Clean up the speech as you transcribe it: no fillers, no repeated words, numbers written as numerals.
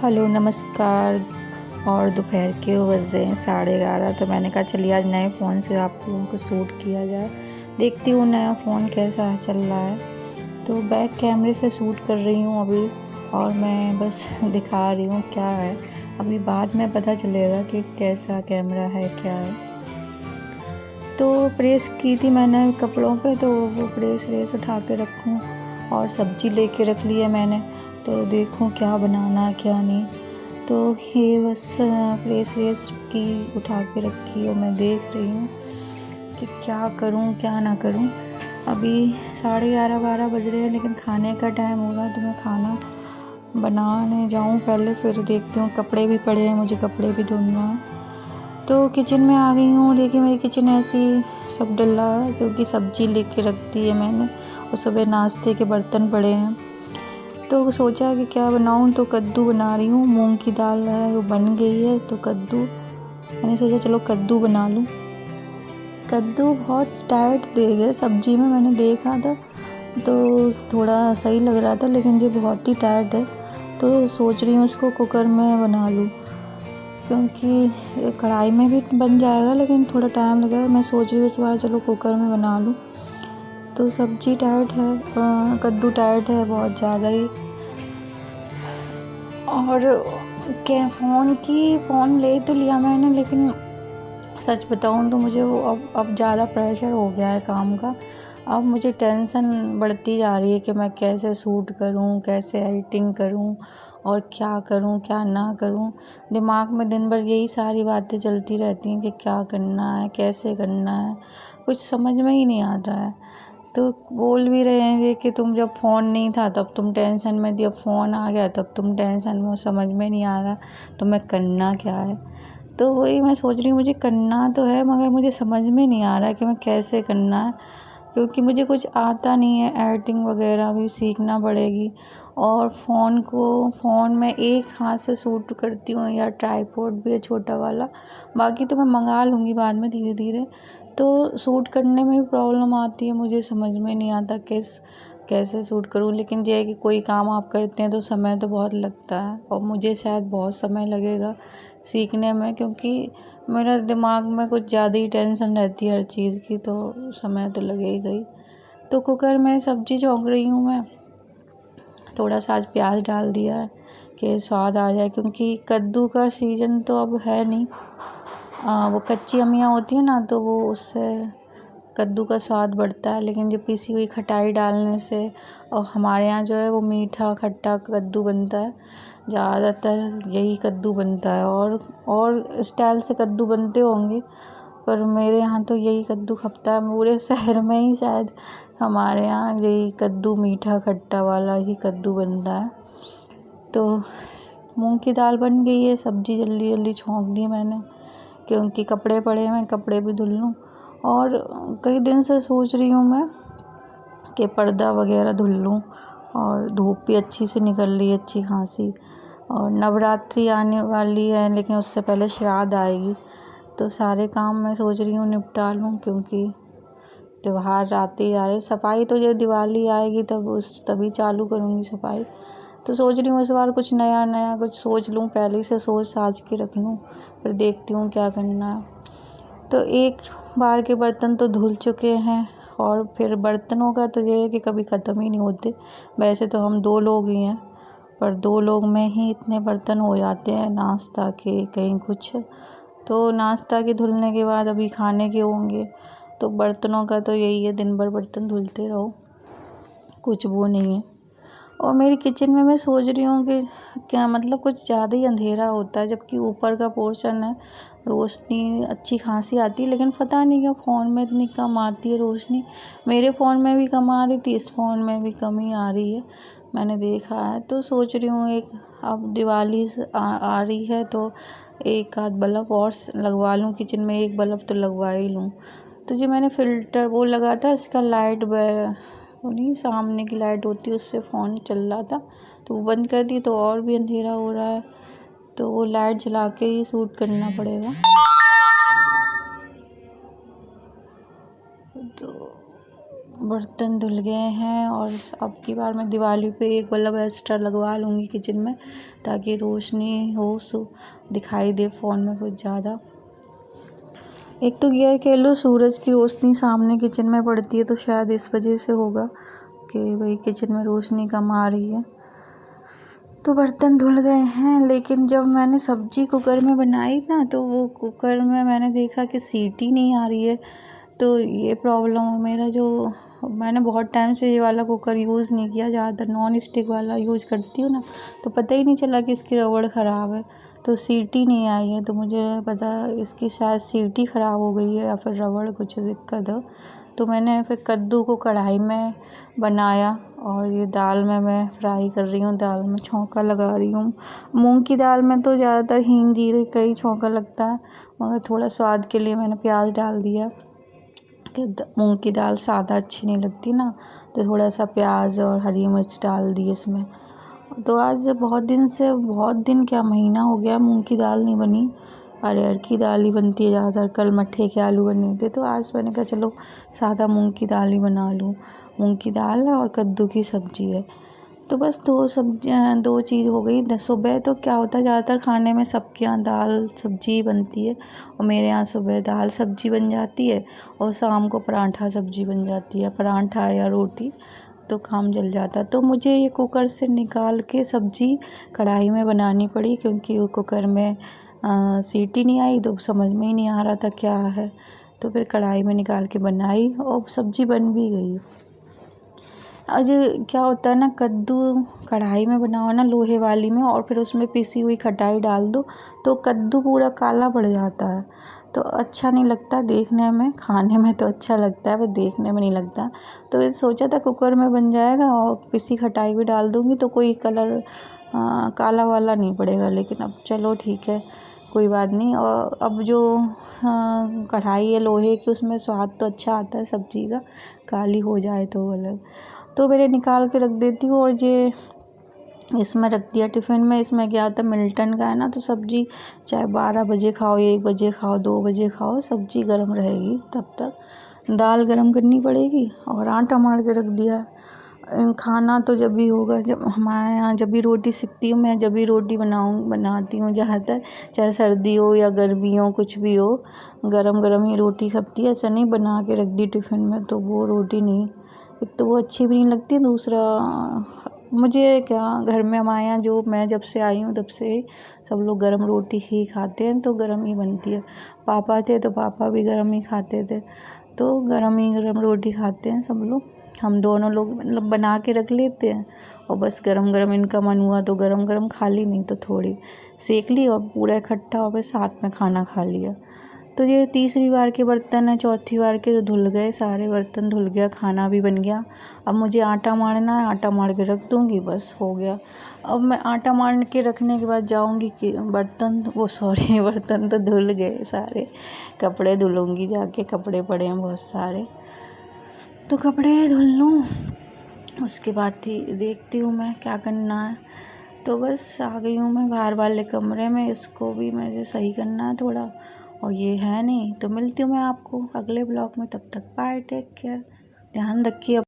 Hello नमस्कार। और दोपहर के बज रहे हैं 11:30। तो मैंने कहा चलिए आज नए फ़ोन से आप लोगों को शूट किया जाए। देखती हूँ नया फ़ोन कैसा चल रहा है। तो बैक कैमरे से शूट कर रही हूँ अभी, और मैं बस दिखा रही हूँ क्या है। अभी बाद में पता चलेगा कि कैसा कैमरा है क्या है। तो प्रेस की थी मैंने कपड़ों पे, तो वो प्रेस उठा के रखूँ। और सब्ज़ी लेके रख ली है मैंने, तो देखूँ क्या बनाना है क्या नहीं। तो ये बस प्रेस की उठा के रखी और मैं देख रही हूँ कि क्या करूँ क्या ना करूँ। अभी 11:30-12 बज रहे हैं, लेकिन खाने का टाइम हो रहा है। तो मैं खाना बनाने जाऊँ पहले, फिर देखती हूँ। कपड़े भी पड़े हैं, मुझे कपड़े भी धुलना है। तो किचन में आ गई हूँ। देखिए मेरी किचन ऐसी सब डला है, क्योंकि सब्ज़ी लेके रख दी है मैंने और सुबह नाश्ते के बर्तन पड़े हैं। तो सोचा कि क्या बनाऊँ, तो कद्दू बना रही हूँ। मूंग की दाल है वो बन गई है, तो कद्दू मैंने सोचा चलो कद्दू बना लूँ। कद्दू बहुत टाइट दे गए सब्जी में, मैंने देखा था तो थोड़ा सही लग रहा था, लेकिन ये बहुत ही टाइट है। तो सोच रही हूँ इसको कुकर में बना लूँ, क्योंकि कढ़ाई में भी बन जाएगा लेकिन थोड़ा टाइम लगेगा। मैं सोच रही हूँ इस बार चलो कुकर में बना लूँ। तो सब्जी टाइट है, कद्दू टाइट है बहुत ज़्यादा ही। और क्या फ़ोन ले तो लिया मैंने, लेकिन सच बताऊँ तो मुझे वो अब ज़्यादा प्रेशर हो गया है काम का। अब मुझे टेंशन बढ़ती जा रही है कि मैं कैसे शूट करूँ, कैसे एडिटिंग करूँ और क्या करूँ क्या ना करूँ। दिमाग में दिन भर यही सारी बातें चलती रहती हैं कि क्या करना है, कैसे करना है, कुछ समझ में ही नहीं आ रहा है। तो बोल भी रहे हैं कि तुम जब फ़ोन नहीं था तब तुम टेंशन में थी, अब फ़ोन आ गया तब तुम टेंशन में हो, समझ में नहीं आ रहा तो मैं करना क्या है। तो वही मैं सोच रही हूँ, मुझे करना तो है मगर मुझे समझ में नहीं आ रहा है कि मैं कैसे करना है, क्योंकि मुझे कुछ आता नहीं है। एडिटिंग वगैरह भी सीखना पड़ेगी। और फ़ोन में एक हाथ से शूट करती हूँ, या ट्राइपॉड भी है छोटा वाला। बाकी तो मैं मंगा लूँगी बाद में धीरे धीरे। तो शूट करने में भी प्रॉब्लम आती है, मुझे समझ में नहीं आता कैसे शूट करूँ। लेकिन ये है कि कोई काम आप करते हैं तो समय तो बहुत लगता है, और मुझे शायद बहुत समय लगेगा सीखने में, क्योंकि मेरा दिमाग में कुछ ज़्यादा ही टेंशन रहती है हर चीज़ की, तो समय तो लगेगा ही। तो कुकर में सब्ज़ी छौंक रही हूँ मैं। थोड़ा सा आज प्याज डाल दिया है कि स्वाद आ जाए, क्योंकि कद्दू का सीज़न तो अब है नहीं। वो कच्ची अम्मियाँ होती हैं ना, तो वो उससे कद्दू का स्वाद बढ़ता है। लेकिन जो पिसी हुई खटाई डालने से, और हमारे यहाँ जो है वो मीठा खट्टा कद्दू बनता है, ज़्यादातर यही कद्दू बनता है। और स्टाइल से कद्दू बनते होंगे, पर मेरे यहाँ तो यही कद्दू खपता है। पूरे शहर में ही शायद हमारे यहाँ यही कद्दू, मीठा खट्टा वाला ही कद्दू बनता है। तो मूंग की दाल बन गई है, सब्ज़ी जल्दी जल्दी छौंक दी मैंने, क्योंकि कपड़े पड़े हैं, कपड़े भी धुल लूँ। और कई दिन से सोच रही हूँ मैं कि पर्दा वगैरह धुल लूँ, और धूप भी अच्छी से निकल रही है अच्छी खासी। और नवरात्रि आने वाली है, लेकिन उससे पहले श्राद्ध आएगी, तो सारे काम मैं सोच रही हूँ निपटा लूँ, क्योंकि त्योहार आते ही आ रहे। सफाई तो ये दिवाली आएगी तभी चालू करूँगी सफाई। तो सोच रही हूँ इस बार कुछ नया कुछ सोच लूँ, पहले से सोच साज के रख लूँ, फिर देखती हूँ क्या करना है। तो एक बार के बर्तन तो धुल चुके हैं, और फिर बर्तनों का तो ये है कि कभी ख़त्म ही नहीं होते। वैसे तो हम 2 लोग ही हैं, पर 2 लोग में ही इतने बर्तन हो जाते हैं, नाश्ता के कहीं कुछ। तो नाश्ता के धुलने के बाद अभी खाने के होंगे, तो बर्तनों का तो यही है, दिन भर बर्तन धुलते रहो, कुछ वो नहीं है। और मेरी किचन में मैं सोच रही हूँ कि क्या मतलब कुछ ज़्यादा ही अंधेरा होता है, जबकि ऊपर का पोर्शन है, रोशनी अच्छी खासी आती है। लेकिन पता नहीं क्यों फ़ोन में इतनी कम आती है रोशनी। मेरे फ़ोन में भी कम आ रही थी, इस फ़ोन में भी कम ही आ रही है, मैंने देखा है। तो सोच रही हूँ अब दिवाली आ रही है, तो एक आध बल्ब और लगवा लूँ किचन में, एक बल्ब तो लगवा ही लूँ। तो जो मैंने फ़िल्टर वो लगा था, इसका लाइट वो नहीं, सामने की लाइट होती है, उससे फ़ोन चल रहा था, तो वो बंद कर दी, तो और भी अंधेरा हो रहा है। तो वो लाइट जला के ही शूट करना पड़ेगा। तो बर्तन धुल गए हैं और अब की बार मैं दिवाली पे एक बल्ब एक्स्ट्रा लगवा लूँगी किचन में, ताकि रोशनी हो सो दिखाई दे फ़ोन में कुछ ज़्यादा। एक तो यह कह लो सूरज की रोशनी सामने किचन में पड़ती है, तो शायद इस वजह से होगा कि भाई किचन में रोशनी कम आ रही है। तो बर्तन धुल गए हैं, लेकिन जब मैंने सब्जी कुकर में बनाई ना, तो वो कुकर में मैंने देखा कि सीटी नहीं आ रही है। तो ये प्रॉब्लम है मेरा, जो मैंने बहुत टाइम से ये वाला कुकर यूज़ नहीं किया, ज़्यादातर नॉन स्टिक वाला यूज़ करती हूँ ना, तो पता ही नहीं चला कि इसकी रबड़ ख़राब है, तो सीटी नहीं आई है। तो मुझे पता इसकी शायद सीटी ख़राब हो गई है या फिर रबड़ कुछ दिक्कत है। तो मैंने फिर कद्दू को कढ़ाई में बनाया और ये दाल में मैं फ्राई कर रही हूँ, दाल में छौंका लगा रही हूँ। मूंग की दाल में तो ज़्यादातर हींग जीरे का ही छौंका लगता है, मगर थोड़ा स्वाद के लिए मैंने प्याज डाल दिया कि मूंग की दाल सादा अच्छी नहीं लगती ना, तो थोड़ा सा प्याज और हरी मिर्च डाल दी इसमें। तो आज बहुत दिन क्या महीना हो गया मूंग की दाल नहीं बनी, अरहर की दाल ही बनती है ज़्यादातर। कल मट्ठे के आलू बने थे, तो आज मैंने कहा चलो सादा मूंग की दाल ही बना लूँ। मूंग की दाल है और कद्दू की सब्ज़ी है, तो बस दो चीज़ हो गई। सुबह तो क्या होता है, ज़्यादातर खाने में सबके यहाँ दाल सब्ज़ी बनती है, और मेरे यहाँ सुबह दाल सब्ज़ी बन जाती है और शाम को पराठा सब्ज़ी बन जाती है, पराठा या रोटी, तो काम चल जाता। तो मुझे ये कुकर से निकाल के सब्ज़ी कढ़ाई में बनानी पड़ी, क्योंकि वो कुकर में सीटी नहीं आई, तो समझ में ही नहीं आ रहा था क्या है। तो फिर कढ़ाई में निकाल के बनाई और सब्ज़ी बन भी गई। आज क्या होता है ना, कद्दू कढ़ाई में बनाओ ना लोहे वाली में, और फिर उसमें पिसी हुई खटाई डाल दो, तो कद्दू पूरा काला पड़ जाता है, तो अच्छा नहीं लगता देखने में। खाने में तो अच्छा लगता है, पर देखने में नहीं लगता। तो सोचा था कुकर में बन जाएगा और पिसी खटाई भी डाल दूँगी, तो कोई कलर काला वाला नहीं पड़ेगा। लेकिन अब चलो ठीक है, कोई बात नहीं। और अब जो कढ़ाई है लोहे की, उसमें स्वाद तो अच्छा आता है सब्ज़ी का, काली हो जाए तो अलग। तो मैंने निकाल के रख देती हूँ, और ये इसमें रख दिया टिफ़िन में। इसमें क्या होता है, मिल्टन का है ना, तो सब्ज़ी चाहे 12 बजे खाओ, 1 बजे खाओ, 2 बजे खाओ, सब्ज़ी गर्म रहेगी तब तक। दाल गर्म करनी पड़ेगी और आटा मार के रख दिया। खाना तो जब भी होगा, जब हमारे यहाँ जब भी रोटी सिकती हूँ मैं, जब भी रोटी बनाती हूँ ज़्यादातर, चाहे सर्दी हो या गर्मी हो, कुछ भी हो, गरम गरम ही रोटी खपती है। ऐसा नहीं बना के रख दी टिफ़िन में, तो वो रोटी नहीं, एक तो वो अच्छी भी नहीं लगती, दूसरा मुझे क्या, घर में हमारे यहाँ जो मैं जब से आई हूँ तब से सब लोग गरम रोटी ही खाते हैं, तो गरम ही बनती है। पापा थे तो पापा भी गरम ही खाते थे, तो गरम रोटी खाते हैं सब लोग। हम दोनों लोग मतलब बना के रख लेते हैं, और बस गरम गरम इनका मन हुआ तो गरम गरम खा ली, नहीं तो थोड़ी सेक ली और पूरा इकट्ठा और बस साथ में खाना खा लिया। तो ये तीसरी बार के बर्तन है, चौथी बार के तो धुल गए, सारे बर्तन धुल गया, खाना भी बन गया। अब मुझे आटा मारना है, आटा मार के रख दूँगी, बस हो गया। अब मैं आटा मार के रखने के बाद जाऊँगी कि बर्तन तो धुल गए सारे, कपड़े धुलूँगी जाके, कपड़े पड़े हैं बहुत सारे, तो कपड़े धुल लूँ। उसके बाद ही देखती हूँ मैं क्या करना है। तो बस आ गई हूँ मैं बाहर वाले कमरे में, इसको भी मुझे सही करना है थोड़ा, और ये है नहीं। तो मिलती हूँ मैं आपको अगले ब्लॉग में, तब तक बाय, टेक केयर, ध्यान रखिए।